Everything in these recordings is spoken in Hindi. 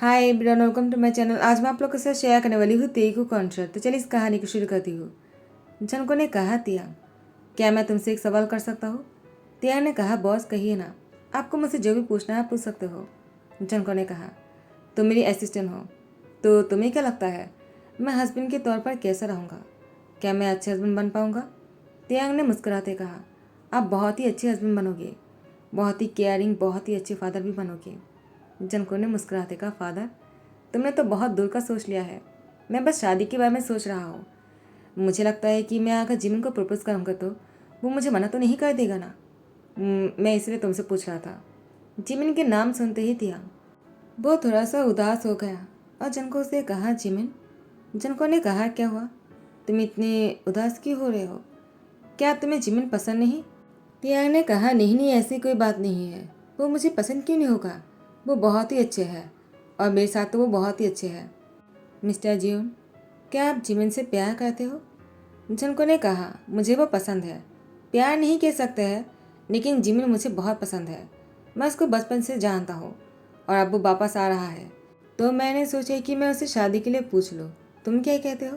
Hi everyone, welcome to my channel. आज मैं आप लोग के साथ शेयर करने वाली हूँ तेगु कॉन्सर्ट। तो चलिए इस कहानी को शुरू करती हूँ। जनको ने कहा, तियांग, क्या मैं तुमसे एक सवाल कर सकता हूँ? तियांग ने कहा, बॉस कहिए ना, आपको मुझसे जो भी पूछना है पूछ सकते हो। जनको ने कहा, तुम मेरी असिस्टेंट हो तो तुम्हें क्या लगता है मैं हस्बैंड के तौर पर कैसा रहूँगा? क्या मैं अच्छे हस्बैंड बन पाऊँगा? तियांग ने मुस्कुराते कहा, आप बहुत ही अच्छे हस्बैंड बनोगे, बहुत ही केयरिंग, बहुत ही अच्छे फादर भी बनोगे। जनको ने मुस्कुराते कहा, फादर, तुमने तो बहुत दूर का सोच लिया है। मैं बस शादी के बारे में सोच रहा हूँ। मुझे लगता है कि मैं अगर जिमिन को प्रपोज करूँगा तो वो मुझे मना तो नहीं कर देगा ना। मैं इसलिए तुमसे पूछ रहा था। जिमिन के नाम सुनते ही तियांग वो थोड़ा सा उदास हो गया और जनको से कहा, जिमिन। जनको ने कहा, क्या हुआ, तुम इतने उदास क्यों हो रहे हो? क्या तुम्हें जिमिन पसंद नहीं? तियांग ने कहा, नहीं नहीं, ऐसी कोई बात नहीं है। वो मुझे पसंद क्यों नहीं होगा? वो बहुत ही अच्छे हैं और मेरे साथ तो वो बहुत ही अच्छे हैं। मिस्टर जियोन, क्या आप जिमिन से प्यार करते हो? जनको ने कहा, मुझे वो पसंद है। प्यार नहीं कह सकते हैं, लेकिन जिमिन मुझे बहुत पसंद है। मैं उसको बचपन से जानता हूँ और अब वो वापस आ रहा है तो मैंने सोचा कि मैं उसे शादी के लिए पूछ लूँ। तुम क्या कहते हो?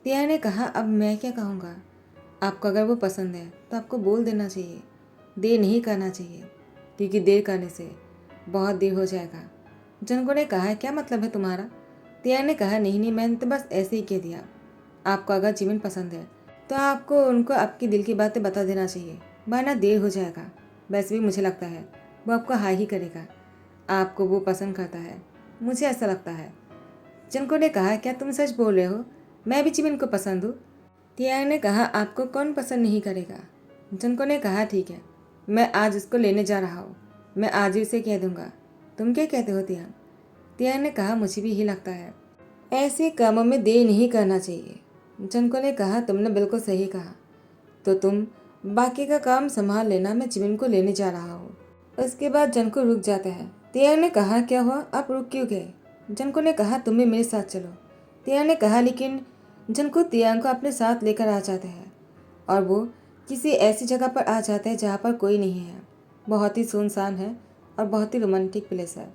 तिया ने कहा, अब मैं क्या कहूँगा? आपको अगर वो पसंद है तो आपको बोल देना चाहिए, देर नहीं करना चाहिए, क्योंकि देर करने से बहुत देर हो जाएगा। जनको ने कहा, क्या मतलब है तुम्हारा? तिया ने कहा, नहीं नहीं, मैंने तो बस ऐसे ही कह दिया। आपको अगर जिमिन पसंद है तो आपको उनको आपके दिल की बातें बता देना चाहिए, वरना देर हो जाएगा। वैसे भी मुझे लगता है वो आपको हाँ ही करेगा। आपको वो पसंद करता है, मुझे ऐसा लगता है। जनको ने कहा, क्या तुम सच बोल रहे हो? मैं भी जिमिन को पसंद हूँ। तियांग ने कहा, आपको कौन पसंद नहीं करेगा? जनको ने कहा, ठीक है, मैं आज उसको लेने जा रहा हूँ। मैं आज ही उसे कह दूंगा। तुम क्या कहते हो तियांग? तियांग ने कहा, मुझे भी यही लगता है। ऐसे कामों में देर नहीं करना चाहिए। जनको ने कहा, तुमने बिल्कुल सही कहा। तो तुम बाकी का काम संभाल लेना, मैं जिमिन को लेने जा रहा हूँ। उसके बाद जनको रुक जाता है। तियांग ने कहा, क्या हुआ, आप रुक क्यों गए? जनको ने कहा, तुम भी मेरे साथ चलो। तियांग ने कहा, लेकिन जनको तियांग को अपने साथ लेकर आ जाते हैं और वो किसी ऐसी जगह पर आ जाते हैं जहाँ पर कोई नहीं है। बहुत ही सुनसान है और बहुत ही रोमांटिक प्लेस है।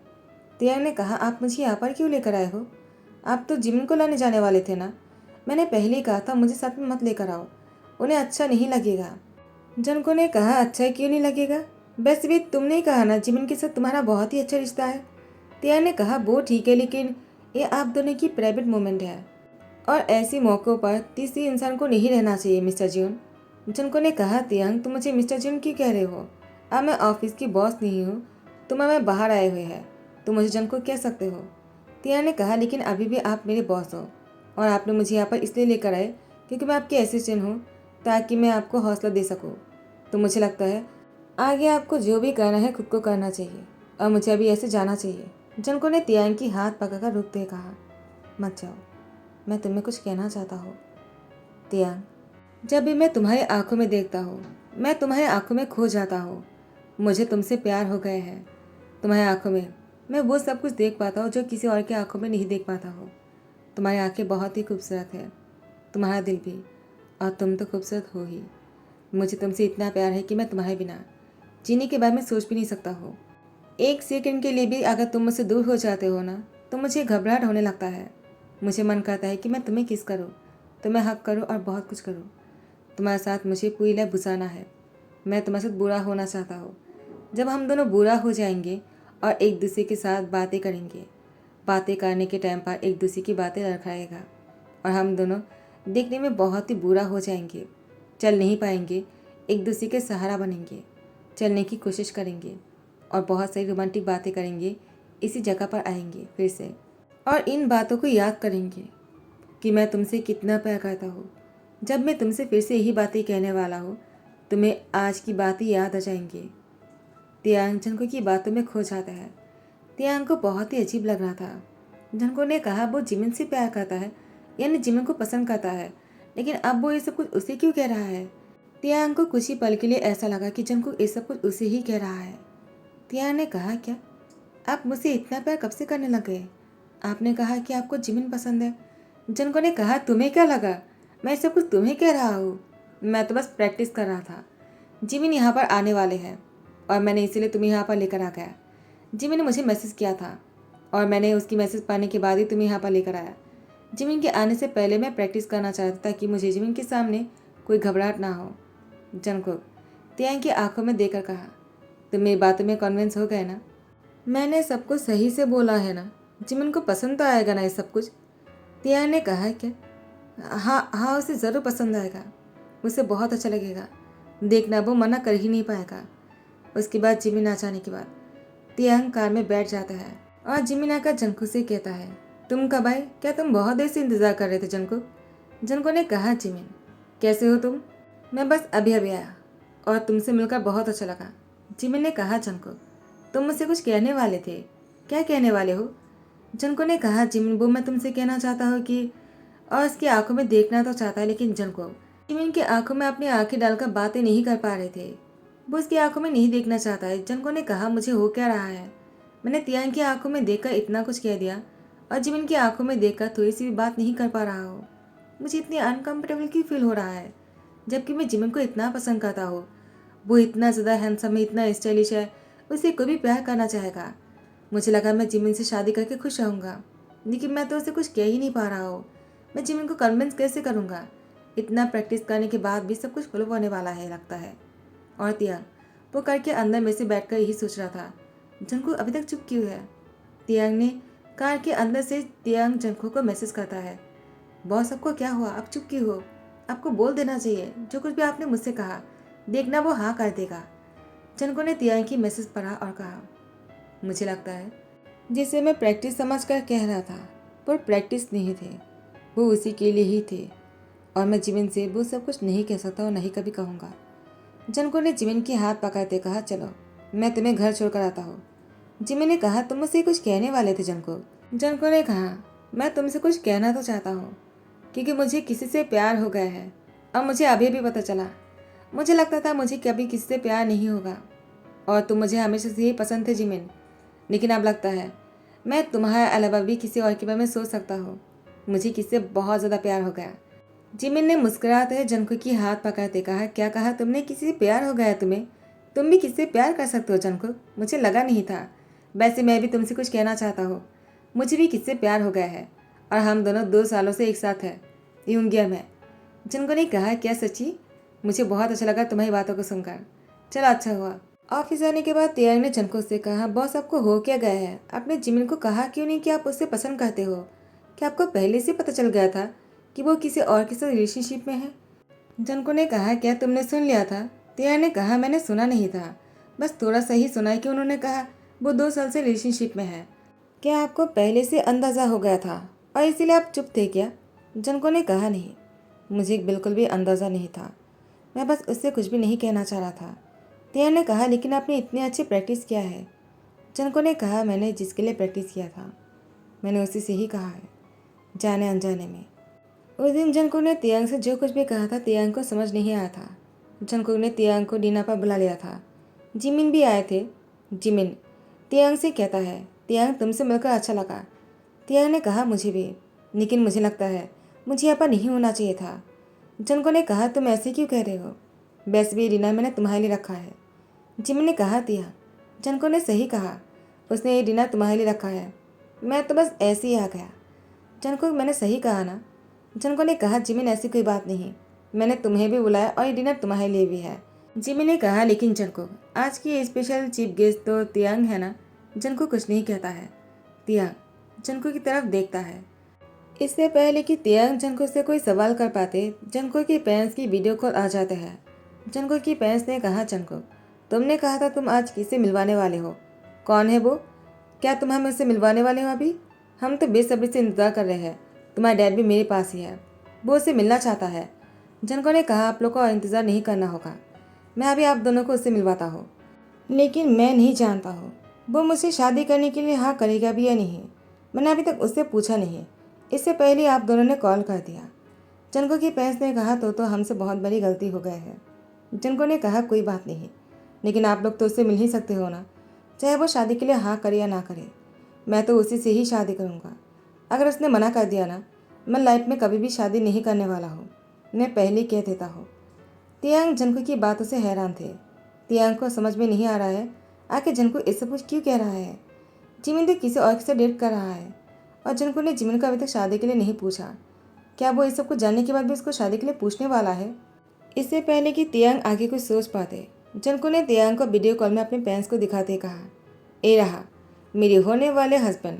तियांग ने कहा, आप मुझे यहाँ पर क्यों लेकर आए हो? आप तो जिमिन को लाने जाने वाले थे ना। मैंने पहले ही कहा था मुझे साथ में मत लेकर आओ, उन्हें अच्छा नहीं लगेगा। जनको ने कहा, अच्छा क्यों नहीं लगेगा? वैसे भी तुमने ही कहा ना जिमिन के साथ तुम्हारा बहुत ही अच्छा रिश्ता है। तिया ने कहा, वो ठीक है, लेकिन ये आप दोनों की प्राइवेट मोमेंट है और ऐसे मौक़ों पर तीसरे इंसान को नहीं रहना चाहिए, मिस्टर जून। जनको ने कहा, तियांग, तुम मुझे मिस्टर जून क्यों कह रहे हो? अब मैं ऑफिस की बॉस नहीं हूँ, तुम्हें मैं बाहर आए हुए हैं, तुम मुझे जनको कह सकते हो। तिया ने कहा, लेकिन अभी भी आप मेरे बॉस हो और आपने मुझे यहाँ पर इसलिए लेकर आए क्योंकि मैं आपकी असिस्टेंट हूँ, ताकि मैं आपको हौसला दे सकूँ। तो मुझे लगता है आगे आपको जो भी करना है खुद को करना चाहिए और मुझे अभी ऐसे जाना चाहिए। जनको ने तियांग की हाथ पकड़कर रुकते कहा, मत जाओ, मैं तुम्हें कुछ कहना चाहता हूँ। तियांग, जब भी मैं तुम्हारी आंखों में देखता हूँ मैं तुम्हारी आंखों में खो जाता हूँ। मुझे तुमसे प्यार हो गया है। तुम्हारी आंखों में मैं वो सब कुछ देख पाता हूँ जो किसी और की आंखों में नहीं देख पाता हूँ। तुम्हारी आंखें बहुत ही खूबसूरत है, तुम्हारा दिल भी, और तुम तो खूबसूरत हो ही। मुझे तुमसे इतना प्यार है कि मैं तुम्हारे बिना जीने के बारे में सोच भी नहीं सकता हूँ। एक सेकंड के लिए भी अगर तुम मुझसे दूर हो जाते हो ना तो मुझे घबराहट होने लगता है। मुझे मन करता है कि मैं तुम्हें किस करूँ, तुम्हें हक करूँ और बहुत कुछ करूँ। तुम्हारे साथ मुझे पूरी लाइफ गुजारना है। मैं तुम्हारे साथ बुरा होना चाहता हूँ। जब हम दोनों बुरा हो जाएंगे और एक दूसरे के साथ बातें करेंगे, बातें करने के टाइम पर एक दूसरे की बातें लड़खड़ाएगा और हम दोनों देखने में बहुत ही बुरा हो जाएंगे, चल नहीं पाएंगे, एक दूसरे के सहारा बनेंगे, चलने की कोशिश करेंगे और बहुत सारी रोमांटिक बातें करेंगे। इसी जगह पर आएंगे फिर से और इन बातों को याद करेंगे कि मैं तुमसे कितना प्यार करता हूँ। जब मैं तुमसे फिर से यही बातें कहने वाला हूँ तुम्हें आज की बातें याद आ जाएंगी। तियांग जनको की बातों में खो जाता है। तियांग को बहुत ही अजीब लग रहा था। जनको ने कहा, वो जिमिन से प्यार करता है, यानी जिमिन को पसंद करता है, लेकिन अब वो ये सब कुछ उसे क्यों कह रहा है? तियांग को कुछ ही पल के लिए ऐसा लगा कि जनको ये सब कुछ उसे ही कह रहा है। तियांग ने कहा, क्या आप मुझसे इतना प्यार कब से करने लग गए? आपने कहा कि आपको जिमिन पसंद है। जनको ने कहा, तुम्हें क्या लगा मैं सब कुछ तुम्हें कह रहा हूँ? मैं तो बस प्रैक्टिस कर रहा था। जिमिन यहाँ पर आने वाले हैं और मैंने इसीलिए तुम्हें यहाँ पर लेकर आ गया। जिमिन ने मुझे मैसेज किया था और मैंने उसकी मैसेज पाने के बाद ही तुम्हें यहाँ पर लेकर आया। जिमिन के आने से पहले मैं प्रैक्टिस करना चाहता था कि मुझे जिमिन के सामने कोई घबराहट ना हो। जंगकुक तियांग की आंखों में देखकर कहा, तुम मेरी बातों में कन्विंस हो गए ना? मैंने सब कुछ सही से बोला है ना? जिमिन को पसंद तो आएगा ना ये सब कुछ? तियांग ने कहा, क्या? हाँ हाँ, उसे ज़रूर पसंद आएगा, उसे बहुत अच्छा लगेगा। देखना, वो मना कर ही नहीं पाएगा। उसके बाद जिमिन आ जाने के बाद तियांग कार में बैठ जाता है और जिमिन आकर जंगकुक से कहता है, तुम कब आए? क्या तुम बहुत देर से इंतज़ार कर रहे थे जंगकुक? जंगकुक ने कहा, जिमिन कैसे हो तुम? मैं बस अभी अभी आया और तुमसे मिलकर बहुत अच्छा लगा। जिमिन ने कहा, जंगकुक तुम मुझसे कुछ कहने वाले थे, क्या कहने वाले हो? जंगकुक ने कहा, जिमिन वो मैं तुमसे कहना चाहता हूँ कि, और उसकी आंखों में देखना तो चाहता है, लेकिन जंगकुक जिमिन की आंखों में अपनी आंखें डालकर बातें नहीं कर पा रहे थे। वो उसकी आंखों में नहीं देखना चाहता है। जंगकुक ने कहा, मुझे हो क्या रहा है? मैंने तियांग की आंखों में देखकर इतना कुछ कह दिया और जिमिन की आंखों में देखकर थोड़ी सी भी बात नहीं कर पा रहा हो। मुझे इतनी अनकंफर्टेबल क्यों फील हो रहा है, जबकि मैं जिमिन को इतना पसंद करता हूँ। वो इतना ज़्यादा हैंडसम है, इतना स्टाइलिश है, उसे कोई भी प्यार करना चाहेगा। मुझे लगा मैं जिमिन से शादी करके खुश रहूँगा, लेकिन मैं तो उसे कुछ कह ही नहीं पा रहा हूँ। मैं जिमिन को कन्विंस कैसे करूँगा? इतना प्रैक्टिस करने के बाद भी सब कुछ फ्लॉप होने वाला है लगता है। और तियांग वो कार के अंदर में से बैठकर यही सोच रहा था, जंगकुक अभी तक चुप क्यों है? तियांग ने कार के अंदर से तियांग जंगकुक को मैसेज करता है, बॉस आपको क्या हुआ, आप चुप क्यों हो? आपको बोल देना चाहिए, जो कुछ भी आपने मुझसे कहा, देखना वो हाँ कर देगा। जंगकुक ने तियांग की मैसेज पढ़ा और कहा, मुझे लगता है जिसे मैं प्रैक्टिस समझ कर कह रहा था पर प्रैक्टिस नहीं थे, वो उसी के लिए ही थे, और मैं जिमिन से वो सब कुछ नहीं कह सकता और नहीं कभी कहूँगा। जंगकुक ने जिमिन की हाथ पकड़ते कहा, चलो मैं तुम्हें घर छोड़कर आता हूँ। जिमिन ने कहा, तुम मुझसे कुछ कहने वाले थे जंगकुक? जंगकुक ने कहा, मैं तुमसे कुछ कहना तो चाहता हूँ, क्योंकि मुझे किसी से प्यार हो गया है और मुझे अभी भी पता चला। मुझे लगता था मुझे कभी किसी से प्यार नहीं होगा और तुम मुझे हमेशा से ही पसंद थे जिमिन, लेकिन अब लगता है मैं तुम्हारे अलावा भी किसी और के बारे में सोच सकता हूँ। मुझे किससे बहुत ज़्यादा प्यार हो गया। जिमिन ने मुस्कुराते हुए जंगकुक की हाथ पकड़ते कहा, क्या कहा तुमने? किसी से प्यार हो गया तुम्हें? तुम भी किसी से प्यार कर सकते हो जंगकुक? मुझे लगा नहीं था। वैसे मैं भी तुमसे कुछ कहना चाहता हूँ, मुझे भी किससे प्यार हो गया है और हम दोनों 2 सालों से एक साथ हैं, यूंगिया में। जंगकुक ने कहा, क्या सच्ची? मुझे बहुत अच्छा लगा तुम्हारी बातों को सुनकर। चलो अच्छा हुआ। ऑफिस आने के बाद तियांग ने जंगकुक से कहा, बॉस आपको हो क्या गया है? आपने जिमिन को कहा क्यों नहीं कि आप उससे पसंद करते हो? क्या आपको पहले से पता चल गया था कि वो किसी और के साथ रिलेशनशिप में है? जंगकुक ने कहा, क्या तुमने सुन लिया था? तियांग ने कहा, मैंने सुना नहीं था, बस थोड़ा सा ही सुना है कि उन्होंने कहा वो 2 साल से रिलेशनशिप में है। क्या आपको पहले से अंदाज़ा हो गया था और इसीलिए आप चुप थे क्या? जंगकुक ने कहा, नहीं, मुझे बिल्कुल भी अंदाज़ा नहीं था, मैं बस उससे कुछ भी नहीं कहना चाह रहा था। तियांग ने कहा, लेकिन आपने इतनी अच्छी प्रैक्टिस किया है। जंगकुक ने कहा, मैंने जिसके लिए प्रैक्टिस किया था मैंने उसी से ही कहा है, जाने अनजाने में। उस दिन जंगकुक ने तियांग से जो कुछ भी कहा था तियांग को समझ नहीं आया था। जंगकुक ने तियांग को डिनर पर बुला लिया था। जिमिन भी आए थे। जिमिन तियांग से कहता है, तियांग तुमसे मिलकर अच्छा लगा। तियांग ने कहा, मुझे भी, लेकिन मुझे लगता है मुझे यहाँ पर नहीं होना चाहिए था। जंगकुक ने कहा, तुम ऐसे क्यों कह रहे हो? वैसे भी डिनर मैंने तुम्हारे लिए रखा है। जिमिन ने कहा, तियांग जंगकुक ने सही कहा, उसने ये डिनर तुम्हारे लिए रखा है, मैं तो बस ऐसे ही आ गया। जंगकुक मैंने सही कहा ना? जंगकुक ने कहा, जिमिन ऐसी कोई बात नहीं, मैंने तुम्हें भी बुलाया और ये डिनर तुम्हारे लिए भी है। जिमिन ने कहा, लेकिन जंगकुक आज की स्पेशल चीफ गेस्ट तो तियांग है ना? जंगकुक कुछ नहीं कहता है। तियांग जंगकुक की तरफ देखता है। इससे पहले कि तियांग जंगकुक से कोई सवाल कर पाते, जंगकुक के पेरेंट्स की वीडियो कॉल आ जाते हैं। जंगकुक की पेरेंट्स ने कहा, जंगकुक तुमने कहा था तुम आज किससे मिलवाने वाले हो, कौन है वो? क्या तुम हमें उससे मिलवाने वाले हो? अभी हम तो बेसब्री से इंतज़ार कर रहे हैं, तुम्हारा डैड भी मेरे पास ही है, वो उससे मिलना चाहता है। जंगकुक ने कहा, आप लोग को इंतज़ार नहीं करना होगा, मैं अभी आप दोनों को उससे मिलवाता हूँ, लेकिन मैं नहीं जानता हूँ वो मुझसे शादी करने के लिए हाँ करेगा भी या नहीं। मैंने अभी तक उससे पूछा नहीं, इससे पहले आप दोनों ने कॉल कर दिया। जंगकुक की पेरेंट्स ने कहा, तो हमसे बहुत बड़ी गलती हो गई है। जंगकुक ने कहा, कोई बात नहीं, लेकिन आप लोग तो उससे मिल ही सकते हो ना, चाहे वो शादी के लिए हाँ करे या ना करे, मैं तो उसी से ही शादी करूँगा। अगर उसने मना कर दिया ना, मैं लाइफ में कभी भी शादी नहीं करने वाला हूँ, मैं पहले ही कह देता हूँ। तियांग जंगकुक की बातों से हैरान थे। तियांग को समझ में नहीं आ रहा है आखिर जंगकुक इस सब कुछ क्यों कह रहा है। जिमिन तो किसी और के साथ डेट कर रहा है। और जनको ने जिमिन को अभी तक शादी के लिए नहीं पूछा। क्या वो इस सब कुछ जानने के बाद भी उसको शादी के लिए पूछने वाला है? इससे पहले कि तियांग आगे कुछ सोच पाते, जनको ने तियांग को वीडियो कॉल में अपने पेरेंट्स को दिखाते कहा, ए रहा मेरे होने वाले हस्बैंड।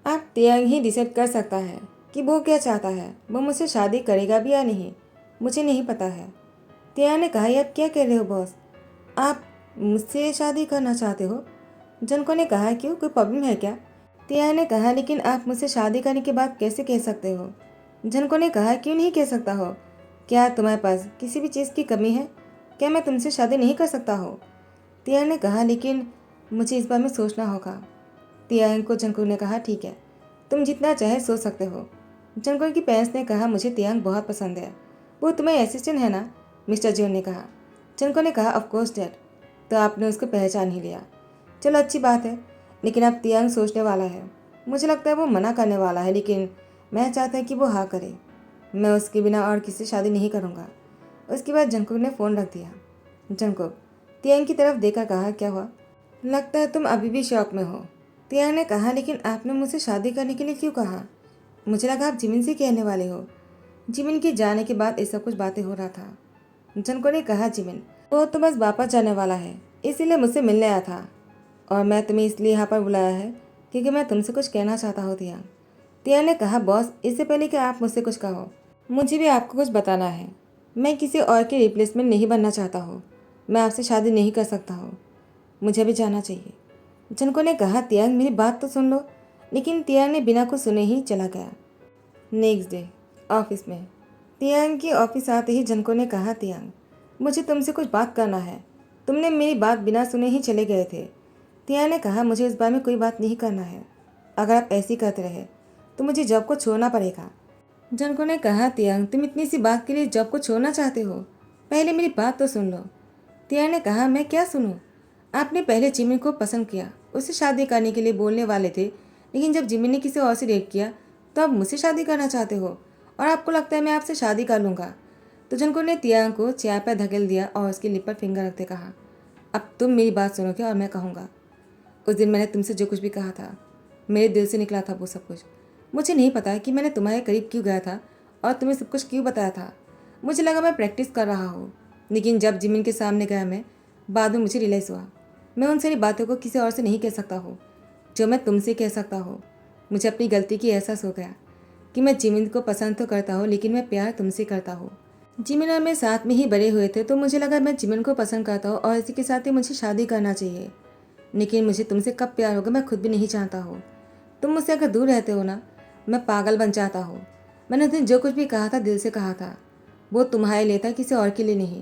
आप तियांग ही डिसाइड कर सकता है कि वो क्या चाहता है, वो मुझसे शादी करेगा भी या नहीं, मुझे नहीं पता है। तियांग ने कहा, आप क्या कह रहे हो बॉस, आप मुझसे शादी करना चाहते हो? जनको ने कहा, क्यों, कोई प्रॉब्लम है क्या? तियांग ने कहा, लेकिन आप मुझसे शादी करने के बाद कैसे कह सकते हो? जनको ने कहा, क्यों नहीं कह सकता हो? क्या तुम्हारे पास किसी भी चीज़ की कमी है? क्या मैं तुमसे शादी नहीं कर सकता हो? तियांग ने कहा, लेकिन मुझे इस बारे में सोचना होगा। तियांग को जंकुक ने कहा, ठीक है, तुम जितना चाहे सोच सकते हो। जंकुक की पेरेंट्स ने कहा, मुझे तियांग बहुत पसंद है। वो तुम्हारे असिस्टेंट है ना? मिस्टर जियोन ने कहा। जंकुक ने कहा, ऑफ कोर्स डैड। तो आपने उसको पहचान ही लिया, चलो अच्छी बात है। लेकिन अब तियांग सोचने वाला है। मुझे लगता है वो मना करने वाला है, लेकिन मैं चाहता है कि वो हाँ करे। मैं उसके बिना और किसी से शादी नहीं करूँगा। उसके बाद जंकुक ने फ़ोन रख दिया। जंकुक तियांग की तरफ देखकर कहा, क्या हुआ? लगता है तुम अभी भी शौक में हो। तियांग ने कहा, लेकिन आपने मुझसे शादी करने के लिए क्यों कहा? मुझे लगा आप जिमिन से कहने वाले हो। जिमिन के जाने के बाद ये सब कुछ बातें हो रहा था। जंकुक ने कहा, जिमिन वो तो बस वापस जाने वाला है, इसीलिए मुझसे मिलने आया था। और मैं तुम्हें इसलिए यहाँ पर बुलाया है क्योंकि मैं तुमसे कुछ कहना चाहता हूँ तियांग। तियांग ने कहा, बॉस इससे पहले कि आप मुझसे कुछ कहो, मुझे भी आपको कुछ बताना है। मैं किसी और के रिप्लेसमेंट नहीं बनना चाहता हूँ। मैं आपसे शादी नहीं कर सकता हूँ। मुझे भी जाना चाहिए। जनको ने कहा, तियांग मेरी बात तो सुन लो। लेकिन तियांग ने बिना कुछ सुने ही चला गया। नेक्स्ट डे ऑफिस में तियांग की ऑफिस आते ही जनको ने कहा, तियांग मुझे तुमसे कुछ बात करना है। तुमने मेरी बात बिना सुने ही चले गए थे। तियांग ने कहा, मुझे इस बारे में कोई बात नहीं करना है। अगर आप ऐसी करते रहे तो मुझे जॉब को छोड़ना पड़ेगा। जनको ने कहा, तियांग तुम इतनी सी बात के लिए जॉब को छोड़ना चाहते हो? पहले मेरी बात तो सुन लो। तियांग ने कहा, मैं क्या सुनूं? आपने पहले जिमिन को पसंद किया, उससे शादी करने के लिए बोलने वाले थे, लेकिन जब जिमिन ने किसी और से डेट किया तो अब मुझसे शादी करना चाहते हो और आपको लगता है मैं आपसे शादी कर लूँगा। तो जनको ने तियांग को चेयर पर धकेल दिया और उसके लिप पर फिंगर रखते कहा, अब तुम मेरी बात सुनोगे और मैं कहूँगा। उस दिन मैंने तुमसे जो कुछ भी कहा था मेरे दिल से निकला था वो सब कुछ। मुझे नहीं पता कि मैंने तुम्हारे करीब क्यों गया था और तुम्हें सब कुछ क्यों बताया था। मुझे लगा मैं प्रैक्टिस कर रहा हूँ, लेकिन जब जिमिन के सामने गया मैं, बाद में मुझे रियलाइज़ हुआ मैं उन सारी बातों को किसी और से नहीं कह सकता हूँ जो मैं तुमसे कह सकता हूँ। मुझे अपनी गलती की एहसास हो गया कि मैं जिमिन को पसंद तो करता हूँ, लेकिन मैं प्यार तुमसे करता हूँ। जिमिन और मैं साथ में ही बड़े हुए थे, तो मुझे लगा मैं जिमिन को पसंद करता हूँ और इसी के साथ ही मुझे शादी करना चाहिए। लेकिन मुझे तुमसे कब प्यार होगा मैं खुद भी नहीं जानता हूँ। तुम मुझसे अगर दूर रहते हो ना, मैं पागल बन जाता हूँ। मैंने उस दिन जो कुछ भी कहा था दिल से कहा था, वो तुम्हारे लिए था, किसी और के लिए नहीं।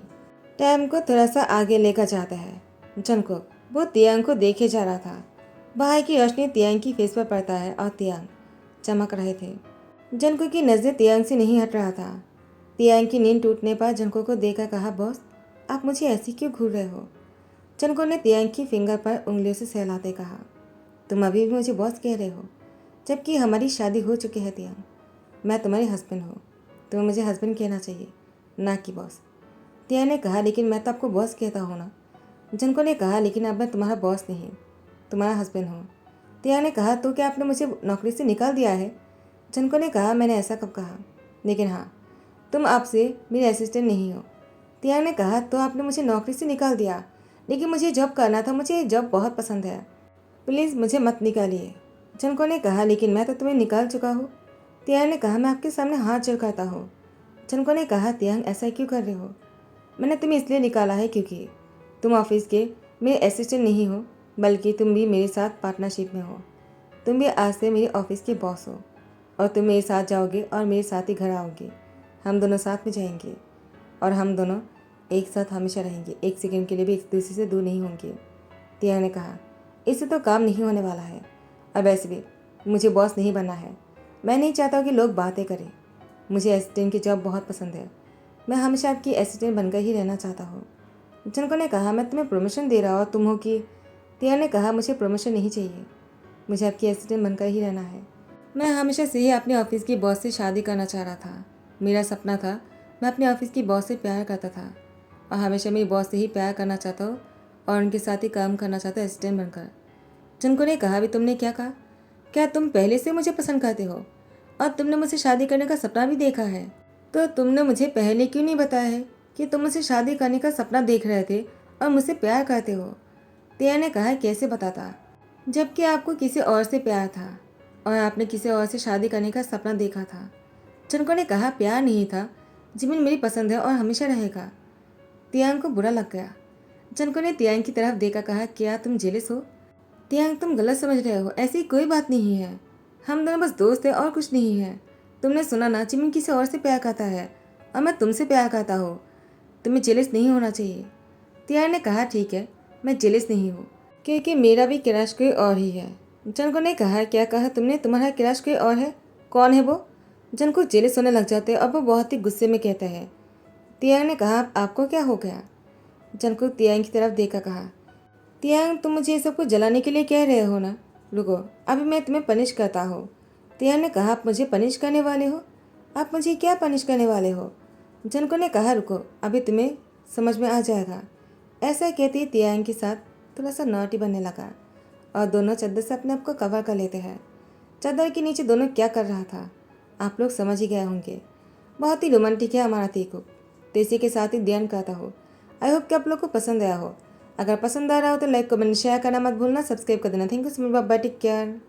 टाइम को थोड़ा सा आगे लेकर जाता है। जंकुक वो तियांग को देखे जा रहा था। बाहर की रोशनी तियांग की फेस पर पड़ता है और तियांग चमक रहे थे। जंकुक की नज़रें तियांग से नहीं हट रहा था। तियांग की नींद टूटने पर जंकुक को देखकर कहा, बॉस आप मुझे ऐसी क्यों घूर रहे हो? जंकुक ने तियांग की फिंगर पर उंगलियों से सहलाते कहा, तुम अभी भी मुझे बॉस कह रहे हो, जबकि हमारी शादी हो चुकी है तियांग। मैं तुम्हारे हस्बैंड हूँ, तुम्हें मुझे हस्बैंड कहना चाहिए, ना कि बॉस। तियांग ने कहा, लेकिन मैं तो आपको बॉस कहता हूँ ना। जंको ने कहा, लेकिन अब मैं तुम्हारा बॉस नहीं, तुम्हारा हस्बैंड हूँ। तियांग ने कहा, तो क्या आपने मुझे नौकरी से निकाल दिया है? जंको ने कहा, मैंने ऐसा कब कहा? लेकिन हाँ, तुम आपसे मेरे असिस्टेंट नहीं हो। तियांग ने कहा, तो आपने मुझे नौकरी से निकाल दिया, लेकिन मुझे जॉब करना था, मुझे ये जॉब बहुत पसंद है, प्लीज़ मुझे मत निकालिए। जंको ने कहा, लेकिन मैं तो तुम्हें निकाल चुका हूँ। तियांग ने कहा, मैं आपके सामने हाथ जोड़ करता हूँ। जंको ने कहा, तियांग ऐसा क्यों कर रहे हो? मैंने तुम्हें इसलिए निकाला है क्योंकि तुम ऑफिस के मेरे असिस्टेंट नहीं हो, बल्कि तुम भी मेरे साथ पार्टनरशिप में हो। तुम भी आज से मेरे ऑफिस के बॉस हो और तुम मेरे साथ जाओगे और मेरे साथ ही घर आओगे। हम दोनों साथ में जाएंगे और हम दोनों एक साथ हमेशा रहेंगे, एक सेकंड के लिए भी एक दूसरे से दूर नहीं होंगे। तियांग ने कहा, इससे तो काम नहीं होने वाला है। अब वैसे भी मुझे बॉस नहीं बनना है। मैं नहीं चाहता कि लोग बातें करें। मुझे असिस्टेंट की जॉब बहुत पसंद है। मैं हमेशा आपकी असिस्टेंट बनकर ही रहना चाहता हूँ। जंको ने कहा, मैं तुम्हें प्रमोशन दे रहा और तुम हो कि? तियांग ने कहा, मुझे प्रमोशन नहीं चाहिए, मुझे आपकी असिस्टेंट बनकर ही रहना है। मैं हमेशा से ही अपने ऑफिस की बॉस से शादी करना चाह रहा था। मेरा सपना था मैं अपने ऑफिस की बॉस से प्यार करता था और हमेशा मेरी बॉस से ही प्यार करना चाहता हूँ और उनके साथ ही काम करना चाहता असिस्टेंट बनकर। जनको ने कहा, अभी तुमने क्या कहा? क्या तुम पहले से मुझे पसंद करते हो और तुमने मुझसे शादी करने का सपना भी देखा है? तो तुमने मुझे पहले क्यों नहीं बताया है कि तुम मुझसे शादी करने का सपना देख रहे थे और मुझसे प्यार करते हो? तिया ने कहा, कैसे बताता, जबकि आपको किसी और से प्यार था और आपने किसी और से शादी करने का सपना देखा था। जनको ने कहा, प्यार नहीं था, जिमिन मेरी पसंद है और हमेशा रहेगा। तियांग को बुरा लग गया। जनको ने तियांग की तरफ देखा, कहा, क्या तुम जेलस हो? तियांग, तुम गलत समझ रहे हो, ऐसी कोई बात नहीं है। हम दोनों बस दोस्त हैं और कुछ नहीं है। तुमने सुना ना, जिमिन किसी और से प्यार करता है और मैं तुमसे प्यार करता हूँ। तुम्हें जेलस नहीं होना चाहिए। तियांग ने कहा, ठीक है, मैं जेलस नहीं हूँ, क्योंकि मेरा भी क्रश कोई और ही है। जनको ने कहा, क्या कहा तुमने? तुम्हारा क्रश कोई और है? कौन है वो? जनको जेलस होने लग जाते और वो बहुत ही गुस्से में कहता है। तियांग ने कहा, आपको क्या हो गया? जनको तियांग की तरफ देखा, कहा, तियांग, तुम मुझे ये सब कुछ जलाने के लिए कह रहे हो ना? रुको, अभी मैं तुम्हें पनिश करता हूँ। तियांग ने कहा, आप मुझे पनिश करने वाले हो? आप मुझे क्या पनिश करने वाले हो? जनको ने कहा, रुको, अभी तुम्हें समझ में आ जाएगा। ऐसा कहते ही तियांग के साथ थोड़ा सा नॉटी बनने लगा और दोनों चादर से अपने आप को कवर कर लेते हैं। चादर के नीचे दोनों क्या कर रहा था आप लोग समझ ही गए होंगे। बहुत ही रोमांटिक है हमारा तीकू। तो इसी के साथ ही ध्यान करता हो। आई होप कि आप लोग को पसंद आया हो। अगर पसंद आ रहा हो तो लाइक कमेंट शेयर करना मत भूलना, सब्सक्राइब कर देना। Thank you so much, bye, take care.